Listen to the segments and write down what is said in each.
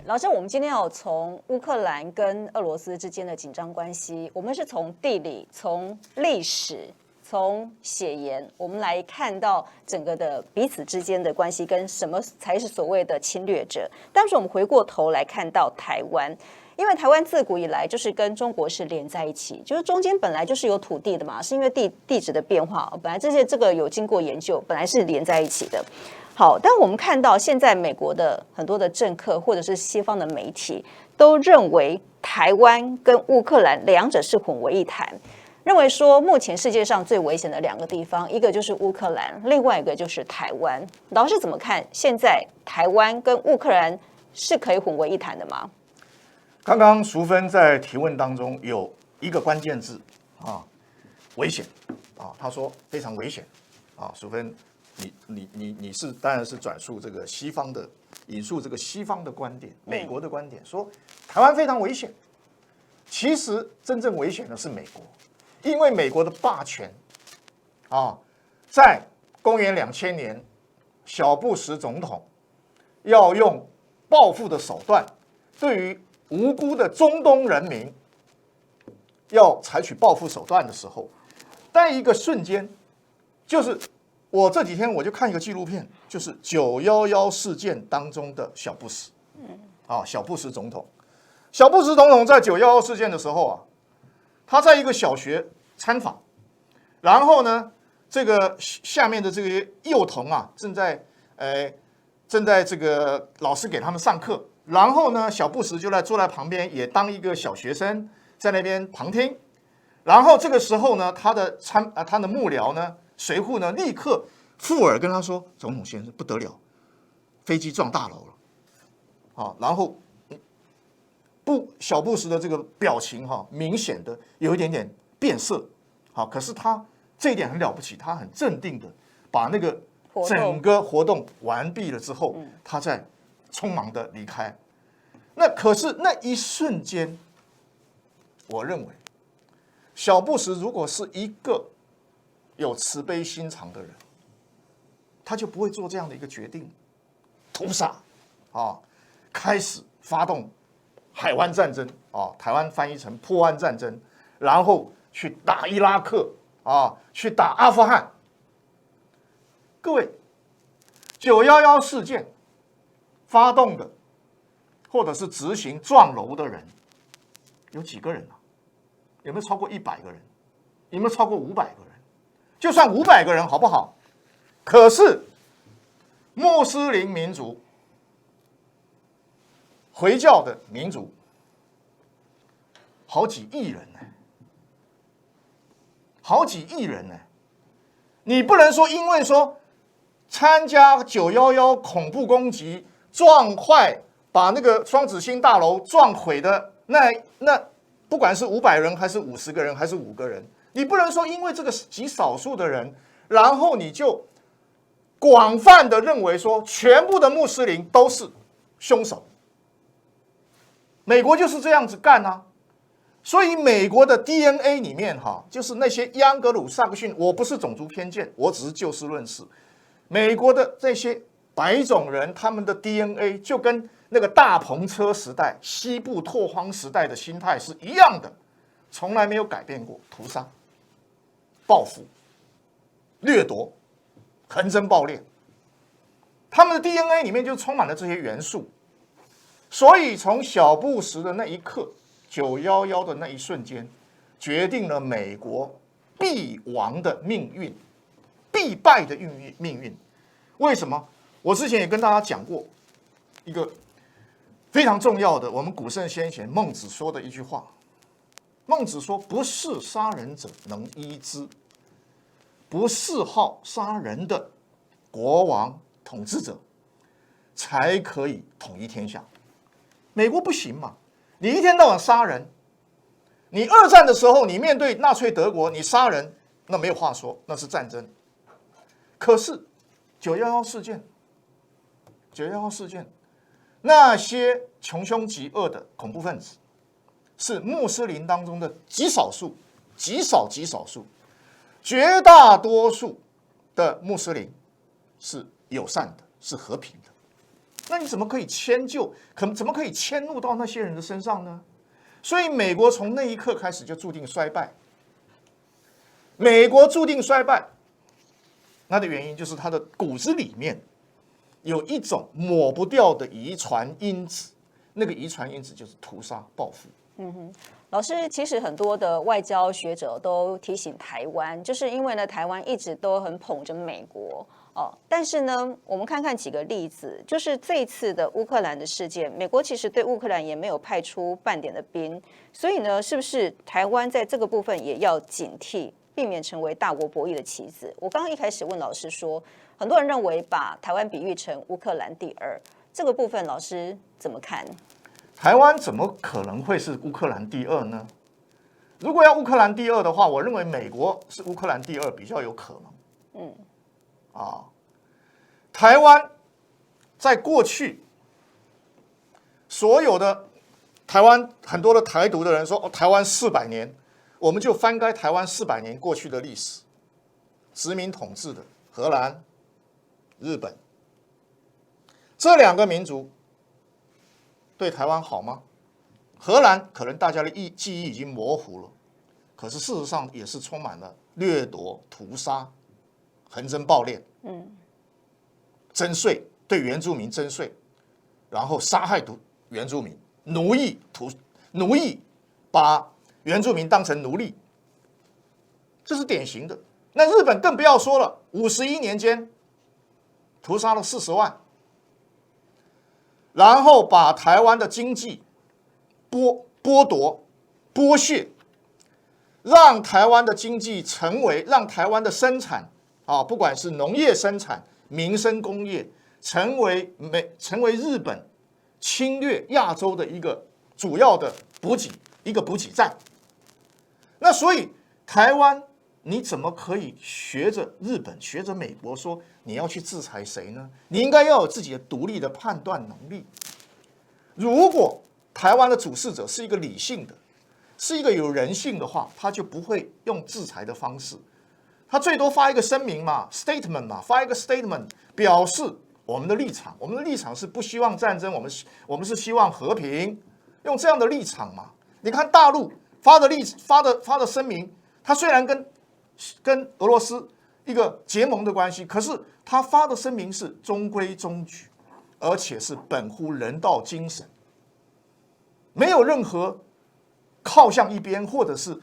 老师，我们今天要从乌克兰跟俄罗斯之间的紧张关系，我们是从地理、从历史、从血缘，我们来看到整个的彼此之间的关系跟什么才是所谓的侵略者。但是我们回过头来看到台湾，因为台湾自古以来就是跟中国是连在一起，就是中间本来就是有土地的嘛，是因为地质的变化，本来这个有经过研究，本来是连在一起的。好，但我们看到现在美国的很多的政客或者是西方的媒体都认为台湾跟乌克兰两者是混为一谈，认为说目前世界上最危险的两个地方，一个就是乌克兰，另外一个就是台湾。老师怎么看？现在台湾跟乌克兰是可以混为一谈的吗？刚刚淑芬在提问当中有一个关键字啊，危险啊，他说非常危险啊，淑芬。你是当然是转述这个西方的，引述这个西方的观点，美国的观点，说台湾非常危险。其实真正危险的是美国，因为美国的霸权啊，在公元2000年，小布什总统要用报复的手段，对于无辜的中东人民要采取报复手段的时候，在一个瞬间，就是我这几天我就看一个纪录片，就是911事件当中的小布什，小布什总统，小布什总统在911事件的时候啊，他在一个小学参访，然后呢，这个下面的这些幼童啊，正在这个老师给他们上课，然后呢，小布什就坐在旁边，也当一个小学生在那边旁听，然后这个时候呢，他的幕僚呢。随扈呢，立刻附耳跟他说：“总统先生，不得了，飞机撞大楼了。”然后小布什的这个表情明显的有一点点变色。可是他这一点很了不起，他很镇定的把那个整个活动完毕了之后，他再匆忙的离开。那可是那一瞬间，我认为小布什如果是一个有慈悲心肠的人，他就不会做这样的一个决定，屠杀开始发动海湾战争台湾翻译成破湾战争，然后去打伊拉克去打阿富汗。各位，911事件发动的或者是执行撞楼的人有几个人啊？有没有超过100个人？有没有超过500个人？就算500个人好不好？可是穆斯林民族、回教的民族，好几亿人呢，好几亿人呢。你不能说因为说参加911恐怖攻击撞坏，把那个双子星大楼撞毁的那不管是500人还是50个人还是5个人。你不能说因为这个极少数的人，然后你就广泛的认为说全部的穆斯林都是凶手。美国就是这样子干啊，所以美国的 DNA 里面就是那些央格鲁萨克逊，我不是种族偏见，我只是就事论事。美国的这些白种人，他们的 DNA 就跟那个大篷车时代、西部拓荒时代的心态是一样的，从来没有改变过，屠杀。报复、掠夺、横征暴敛，他们的 DNA 里面就充满了这些元素。所以从小布什的那一刻，911的那一瞬间，决定了美国必亡的命运、必败的命运。为什么？我之前也跟大家讲过一个非常重要的，我们古圣先贤孟子说的一句话。孟子说：“不是杀人者能医之，不嗜好杀人的国王统治者才可以统一天下。”美国不行嘛，你一天到晚杀人，你2战的时候，你面对纳粹德国，你杀人，那没有话说，那是战争。可是911事件，那些穷凶极恶的恐怖分子，是穆斯林当中的极少数，极少数，绝大多数的穆斯林是友善的，是和平的。那你怎么可以迁就？怎么可以迁怒到那些人的身上呢？所以美国从那一刻开始就注定衰败。美国注定衰败，那的原因就是它的骨子里面有一种抹不掉的遗传因子，那个遗传因子就是屠杀报复。老师，其实很多的外交学者都提醒台湾，就是因为呢，台湾一直都很捧着美国哦，但是呢，我们看看几个例子，就是这一次的乌克兰的事件，美国其实对乌克兰也没有派出半点的兵，所以呢，是不是台湾在这个部分也要警惕，避免成为大国博弈的棋子？我刚刚一开始问老师说，很多人认为把台湾比喻成乌克兰第二，这个部分老师怎么看？台湾怎么可能会是乌克兰第二呢？如果要乌克兰第二的话，我认为美国是乌克兰第二比较有可能。台湾在过去所有的台湾很多的台独的人说，台湾400年，我们就翻开台湾400年过去的历史，殖民统治的荷兰、日本这两个民族对台湾好吗？荷兰可能大家的记忆已经模糊了，可是事实上也是充满了掠夺、屠杀、横征暴敛，征税，对原住民征税，然后杀害原住民，奴役，把原住民当成奴隶，这是典型的。那日本更不要说了，51年间屠杀了40万。然后把台湾的经济剥夺、剥削，让台湾的经济让台湾的生产不管是农业生产、民生工业，成为日本侵略亚洲的一个主要的补给站。那所以台湾你怎么可以学着日本、学着美国说你要去制裁谁呢？你应该要有自己的独立的判断能力。如果台湾的主事者是一个理性的，是一个有人性的话，他就不会用制裁的方式，他最多发一个声明嘛 ，statement 嘛，发一个 statement 表示我们的立场。我们的立场是不希望战争，我们是希望和平，用这样的立场嘛。你看大陆发的声明，他虽然跟俄罗斯一个结盟的关系，可是他发的声明是中规中矩，而且是本乎人道精神，没有任何靠向一边或者是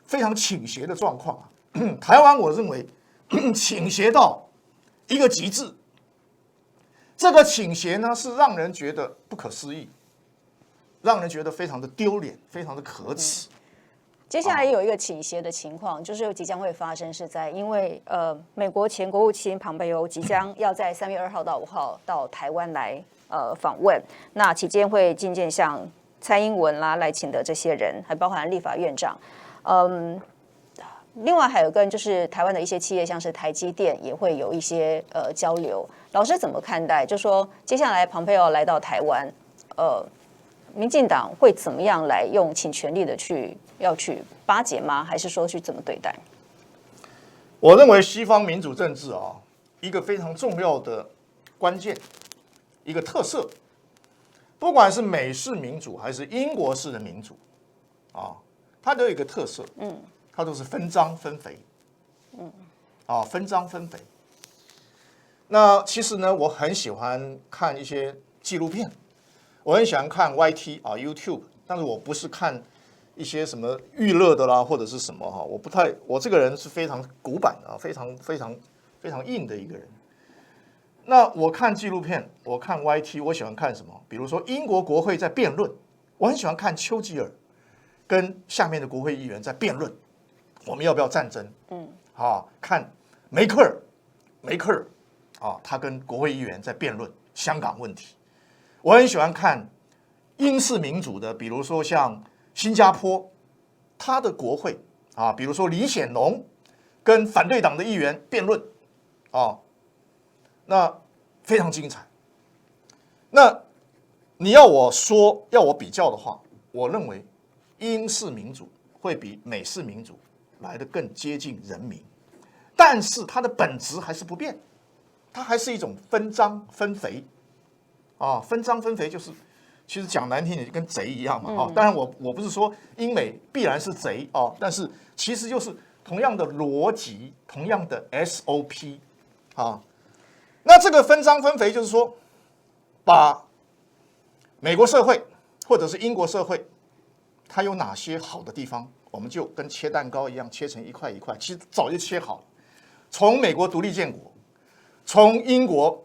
非常倾斜的状况啊。台湾我认为倾斜到一个极致，这个倾斜呢是让人觉得不可思议，让人觉得非常的丢脸，非常的可耻。接下来有一个倾斜的情况，就是即将会发生，是在因为美国前国务卿庞培欧即将要在3月2号到5号到台湾来访问，那期间会觐见像蔡英文啦、赖清德这些人，还包含立法院长，另外还有跟就是台湾的一些企业，像是台积电也会有一些交流。老师怎么看待？就说接下来庞培欧来到台湾，民进党会怎么样来用尽全力的要去巴结吗？还是说去怎么对待？我认为西方民主政治一个非常重要的关键，一个特色，不管是美式民主还是英国式的民主它都有一个特色，它都是分赃分肥，分赃分肥。那其实呢，我很喜欢看一些纪录片，我很喜欢看 YT YouTube， 但是我不是看一些什么娱乐的啦，或者是什么我这个人是非常古板的非常硬的一个人。那我看纪录片，我看 YT， 我喜欢看什么？比如说英国国会在辩论，我很喜欢看丘吉尔跟下面的国会议员在辩论，我们要不要战争？看梅克尔他跟国会议员在辩论香港问题。我很喜欢看英式民主的，比如说像新加坡，他的国会比如说李显龙跟反对党的议员辩论那非常精彩。那你要我比较的话，我认为英式民主会比美式民主来得更接近人民，但是它的本质还是不变，它还是一种分赃分肥啊，分赃分肥就是，其实讲难听点就跟贼一样嘛，当然我不是说英美必然是贼哦，但是其实就是同样的逻辑，同样的 SOP 啊。那这个分赃分肥就是说，把美国社会或者是英国社会，它有哪些好的地方，我们就跟切蛋糕一样，切成一块一块，其实早就切好了。从美国独立建国，从英国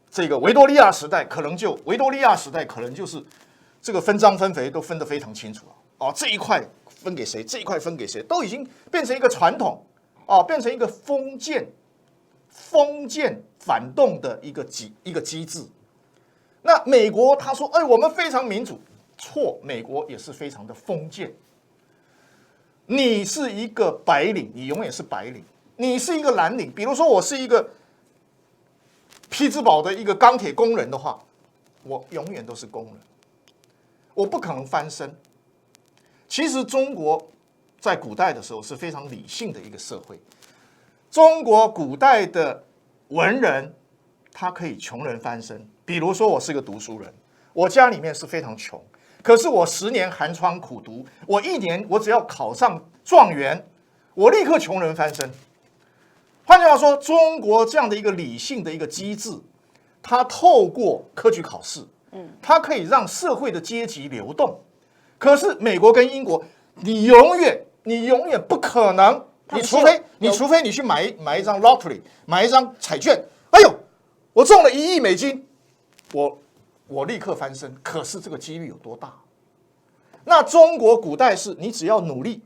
这个维多利亚时代，可能就是这个分赃分肥都分得非常清楚了。哦，这一块分给谁，这一块分给谁，都已经变成一个传统，哦，变成一个封建反动的一个机制。那美国他说，哎，我们非常民主，错，美国也是非常的封建。你是一个白领，你永远是白领；你是一个蓝领，比如说我是一个匹兹堡的一个钢铁工人的话，我永远都是工人，我不可能翻身。其实中国在古代的时候是非常理性的一个社会，中国古代的文人他可以穷人翻身。比如说我是个读书人，我家里面是非常穷，可是我10年寒窗苦读，我1年我只要考上状元，我立刻穷人翻身。换句话说，中国这样的一个理性的一个机制，它透过科举考试，它可以让社会的阶级流动。可是美国跟英国，你永远不可能，你除非你去买一张 lottery， 买一张彩券，哎呦，我中了1亿美金，我立刻翻身。可是这个几率有多大？那中国古代是你只要努力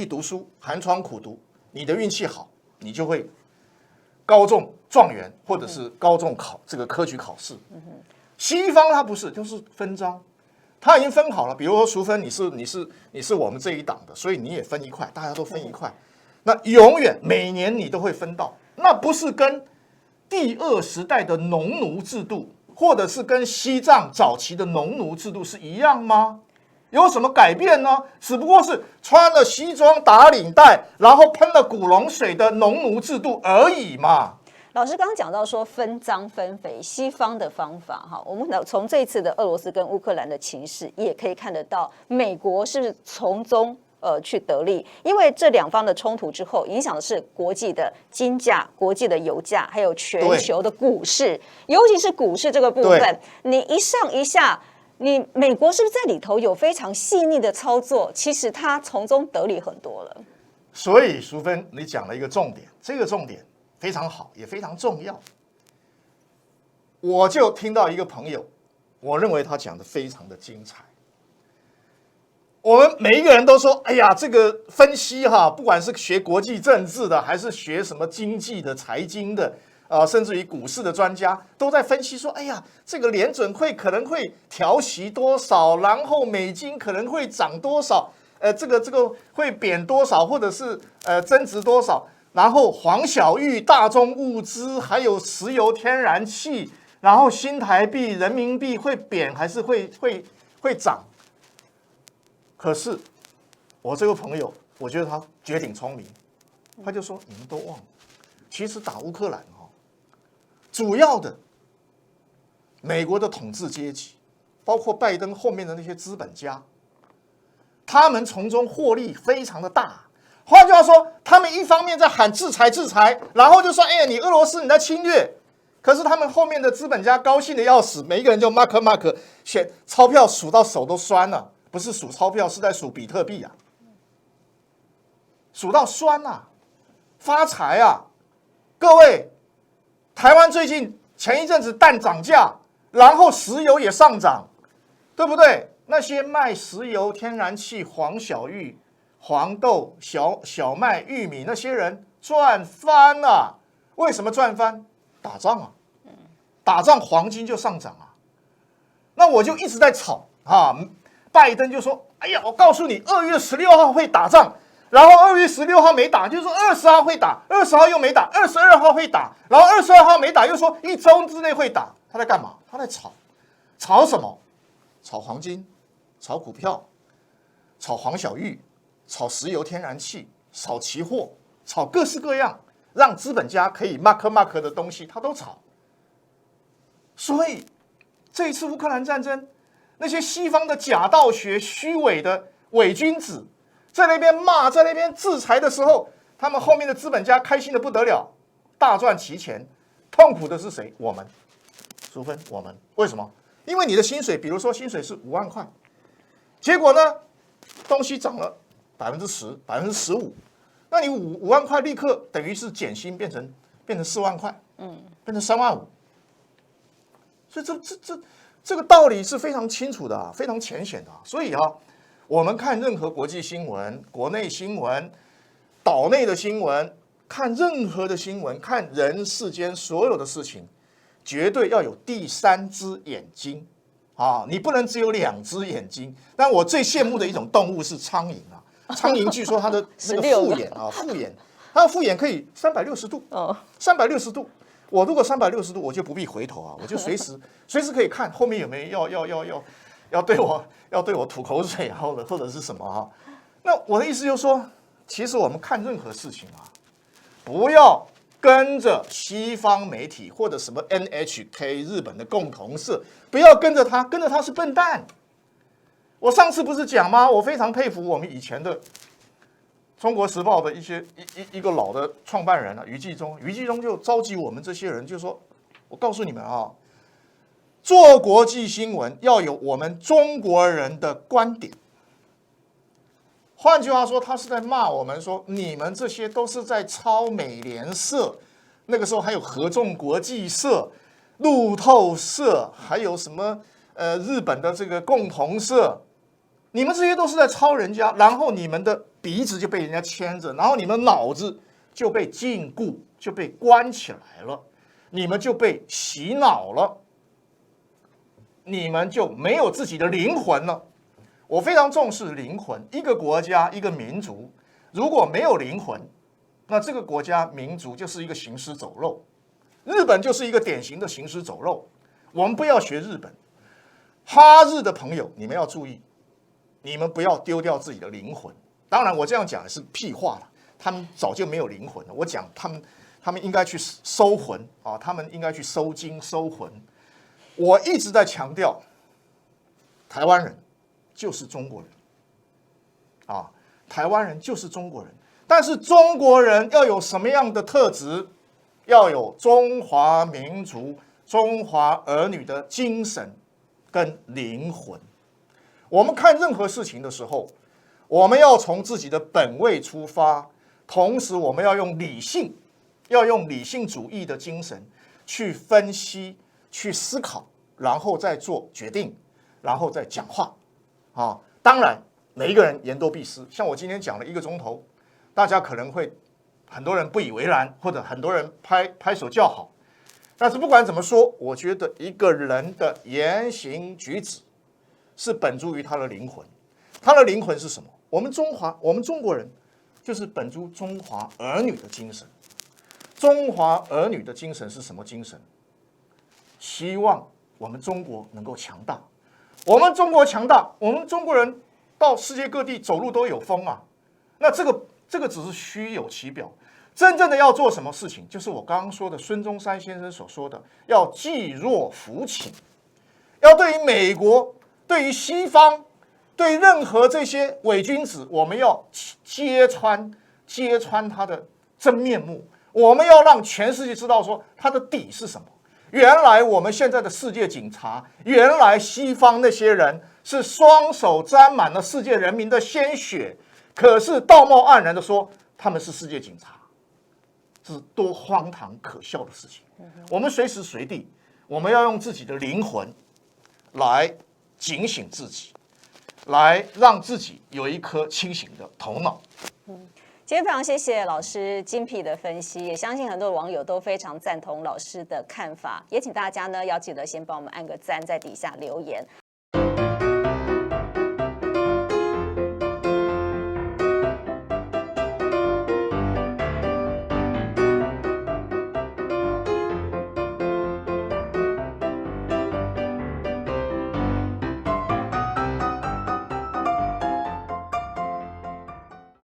读书，寒窗苦读，你的运气好，你就会高中状元，或者是高中这个科举考试。西方它不是，就是分赃，它已经分好了。比如说淑芬，你是我们这一党的，所以你也分一块，大家都分一块。那永远每年你都会分到，那不是跟第2时代的农奴制度，或者是跟西藏早期的农奴制度是一样吗？有什么改变呢？只不过是穿了西装打领带，然后喷了古龙水的农奴制度而已嘛。老师刚刚讲到说分赃分肥，西方的方法哈，我们从这一次的俄罗斯跟乌克兰的情势也可以看得到，美国是从中去得利，因为这两方的冲突之后，影响的是国际的金价、国际的油价，还有全球的股市，尤其是股市这个部分，你一上一下。你美国是不是在里头有非常细腻的操作？其实它从中得利很多了。所以淑芬，你讲了一个重点，这个重点非常好，也非常重要。我就听到一个朋友，我认为他讲的非常的精彩。我们每一个人都说，哎呀，这个分析哈，不管是学国际政治的，还是学什么经济的、财经的。甚至于股市的专家都在分析说，哎呀，这个联准会可能会调息多少，然后美金可能会涨多少，这个会贬多少，或者是增值多少，然后黄小玉、大宗物资，还有石油天然气，然后新台币、人民币会贬还是会涨？可是我这个朋友，我觉得他绝顶聪明，他就说你们都忘了，其实打乌克兰主要的美国的统治阶级，包括拜登后面的那些资本家，他们从中获利非常的大。换句话说，他们一方面在喊制裁制裁，然后就说，哎呀，你俄罗斯你在侵略。可是他们后面的资本家高兴的要死，每一个人就 mark 选钞票数到手都酸了，不是数钞票，是在数比特币啊，数到酸啊，发财啊，各位。台湾最近前一阵子蛋涨价，然后石油也上涨，对不对？那些卖石油、天然气、黄小玉、黄豆、小麦、玉米那些人赚翻了。为什么赚翻？打仗啊，打仗黄金就上涨啊。那我就一直在吵啊，拜登就说：“哎呀，我告诉你，2月16号会打仗。”然后2月16号没打，就是说20号会打，20号又没打，22号会打，然后22号没打，又说1周之内会打。他在干嘛？他在炒什么？炒黄金，炒股票，炒黄小玉，炒石油天然气，炒期货，炒各式各样，让资本家可以 mark 的东西，他都炒。所以这一次乌克兰战争，那些西方的假道学、虚伪的伪君子，在那边骂，在那边制裁的时候，他们后面的资本家开心的不得了，大赚其钱。痛苦的是谁？我们，淑芬，我们为什么？因为你的薪水，比如说薪水是5万块，结果呢，东西涨了10%、15%，那你5万块立刻等于是减薪，变成4万块，变成3万5。所以这个道理是非常清楚的啊，非常浅显的啊。所以啊，我们看任何国际新闻、国内新闻、岛内的新闻，看任何的新闻，看人世间所有的事情，绝对要有第3只眼睛啊！你不能只有2只眼睛。但我最羡慕的一种动物是苍蝇啊，苍蝇据说它的那个复眼啊，复眼，它的复眼可以360度，360度。我如果360度，我就不必回头啊，我就随时可以看后面有没有要对我吐口水啊，或者是什么啊？那我的意思就是说，其实我们看任何事情啊，不要跟着西方媒体或者什么 NHK 日本的共同社，不要跟着他是笨蛋。我上次不是讲吗？我非常佩服我们以前的中国时报的一个老的创办人啊，余纪忠就召集我们这些人，就说：“我告诉你们啊，做国际新闻要有我们中国人的观点。”换句话说，他是在骂我们说，你们这些都是在抄美联社，那个时候还有合众国际社、路透社，还有什么日本的这个共同社。你们这些都是在抄人家，然后你们的鼻子就被人家牵着，然后你们脑子就被禁锢，就被关起来了，你们就被洗脑了，你们就没有自己的灵魂了。我非常重视灵魂，一个国家、一个民族如果没有灵魂，那这个国家、民族就是一个行尸走肉。日本就是一个典型的行尸走肉。我们不要学日本，哈日的朋友，你们要注意。你们不要丢掉自己的灵魂。当然，我这样讲是屁话了。他们早就没有灵魂了。我讲他们应该去收魂啊，他们应该去收精收魂。我一直在强调，台湾人就是中国人啊，台湾人就是中国人。但是中国人要有什么样的特质？要有中华民族、中华儿女的精神跟灵魂。我们看任何事情的时候，我们要从自己的本位出发，同时我们要用理性主义的精神去分析、去思考，然后再做决定，然后再讲话。啊，当然每一个人言多必失，像我今天讲了1个钟头，大家可能会很多人不以为然，或者很多人拍手叫好。但是不管怎么说，我觉得一个人的言行举止是本诸于他的灵魂，他的灵魂是什么？我们中国人就是本诸中华儿女的精神。中华儿女的精神是什么精神？希望我们中国能够强大。我们中国强大，我们中国人到世界各地走路都有风啊。那这个只是虚有其表，真正的要做什么事情，就是我刚刚说的孙中山先生所说的，要济弱扶倾，要对于美国。对于西方，对任何这些伪君子，我们要揭穿他的真面目。我们要让全世界知道说他的底是什么。原来我们现在的世界警察，原来西方那些人是双手沾满了世界人民的鲜血，可是道貌岸然的说他们是世界警察，这是多荒唐可笑的事情。我们随时随地，我们要用自己的灵魂来警醒自己，来让自己有一颗清醒的头脑。今天非常谢谢老师精辟的分析，也相信很多网友都非常赞同老师的看法，也请大家呢要记得先帮我们按个赞，在底下留言。